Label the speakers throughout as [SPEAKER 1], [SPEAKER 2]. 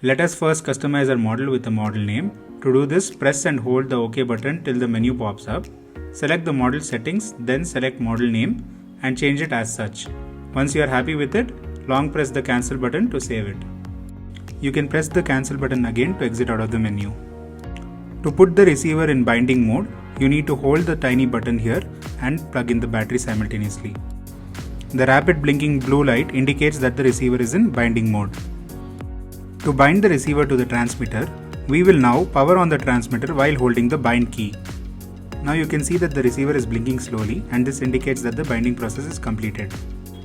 [SPEAKER 1] Let us first customize our model with a model name. To do this, press and hold the OK button till the menu pops up. Select the model settings, then select model name and change it as such. Once you are happy with it, long press the cancel button to save it. You can press the cancel button again to exit out of the menu. To put the receiver in binding mode, you need to hold the tiny button here and plug in the battery simultaneously. The rapid blinking blue light indicates that the receiver is in binding mode. To bind the receiver to the transmitter, we will now power on the transmitter while holding the bind key. Now you can see that the receiver is blinking slowly, and this indicates that the binding process is completed.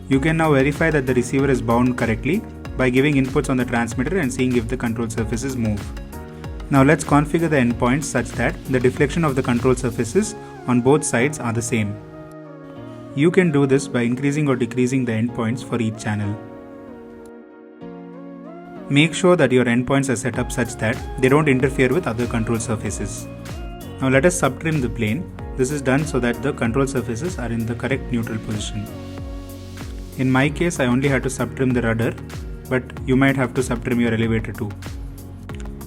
[SPEAKER 1] You can now verify that the receiver is bound correctly by giving inputs on the transmitter and seeing if the control surfaces move. Now let's configure the endpoints such that the deflection of the control surfaces on both sides are the same. You can do this by increasing or decreasing the endpoints for each channel. Make sure that your endpoints are set up such that they don't interfere with other control surfaces. Now let us subtrim the plane. This is done so that the control surfaces are in the correct neutral position. In my case, I only had to subtrim the rudder, but you might have to subtrim your elevator too.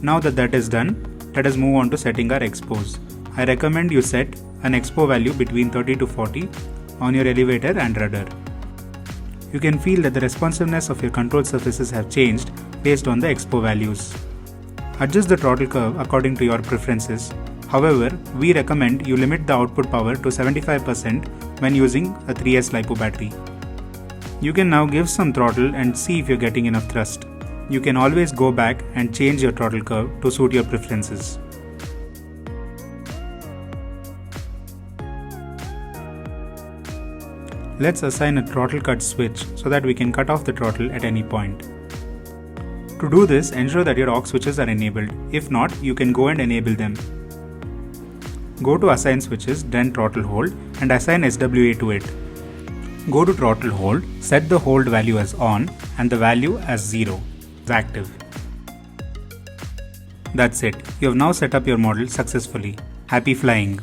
[SPEAKER 1] Now that is done, let us move on to setting our expos. I recommend you set an expo value between 30 to 40 on your elevator and rudder. You can feel that the responsiveness of your control surfaces have changed based on the expo values. Adjust the throttle curve according to your preferences. However, we recommend you limit the output power to 75% when using a 3S LiPo battery. You can now give some throttle and see if you're getting enough thrust. You can always go back and change your throttle curve to suit your preferences. Let's assign a throttle cut switch so that we can cut off the throttle at any point. To do this, ensure that your aux switches are enabled. If not, you can go and enable them. Go to Assign Switches, then Throttle Hold, and assign SWA to it. Go to Throttle Hold, set the hold value as on and the value as 0. Active. That's it. You have now set up your model successfully. Happy flying!